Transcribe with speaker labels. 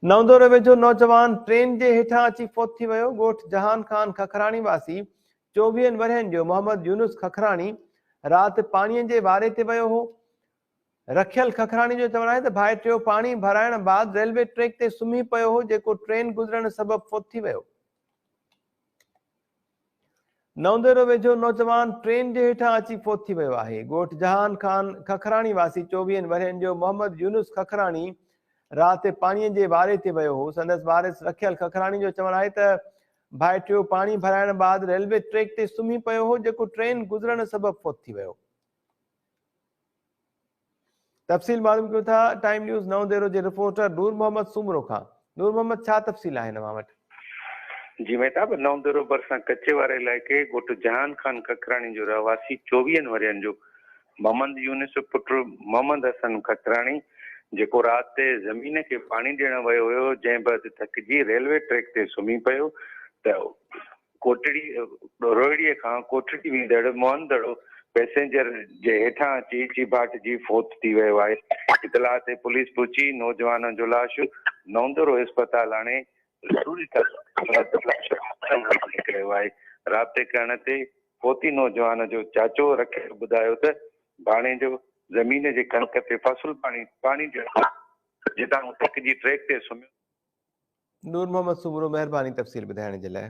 Speaker 1: नवदोरे वेझो नौजवान ट्रेन जे हेठां अची फौत थी वियो। ॻोठ जहान खान खखराणी वासी 24 वरियनि जो मोहम्मद यूनुस खखराणी राति पाणीअ जे वारे ते वियो हो। रखियल खखराणी जो चवणु आहे त भाइटियो पाणी भराइण बाद रेलवे ट्रैक ते सुम्ही पियो हो, जेको ट्रेन गुज़रण सबबि फौत थी वियो। नवदोरे वेझो नौजवान ट्रेन जे हेठां अची फौत थी वियो आहे। ॻोठ जहान खान खखराणी वासी 24 वरियनि जो मोहम्मद यूनुस खखराणी राति पाणीअ जे वारे ते वियो हो। संदसि वारिस रखियल खखराणी जो चवणु आहे त भाइटियो पाणी भराइण बाद रेलवे ट्रैक ते सुम्ही पियो हो, जेको ट्रेन गुज़रण सबबि फौत थी वियो। तफ़सील मालूम कयूं था टाइम न्यूज़ नवदेरो जे रिपोर्टर नूर मोहम्मद सुमरो खां। नूर मोहम्मद, छा तफ़सील आहे हिन वटि?
Speaker 2: जी मेहताब, नवदोरो भरिसां कच्चे वारे इलाइक़े ॻोठ जहान खान खखराणी जो रहवासी 24 वरियनि जो मोहम्मद यूनुस पुटु मोहम्मद हसन खखराणी, जेको राति ते ज़मीन खे पाणी ॾियण वियो हुयो, जंहिं बैदि थकिजी रेलवे ट्रैक ते सुम्ही पियो त कोटड़ी रोहिड़ीअ खां कोटड़ी वेंदड़ मोहनदड़ो पैसेंजर जे हेठां अची चिबाटिजी फौत थी वियो आहे। इतला ते पुलिस पहुची नौजवान जो लाश नवदोरो इस्पताल आणे ज़रूरी कयो आहे। राब्ते करण ते फौती नौजवान जो चाचो रखियल ॿुधायो त भाणे जो ज़मीन जे कणक ते फसल पाणी जितां थकिजी ट्रैक ते सुम्हियो।
Speaker 1: नूर मोहम्मद सुमरो, महिरबानी तफ़सील ॿुधाइण जे लाइ।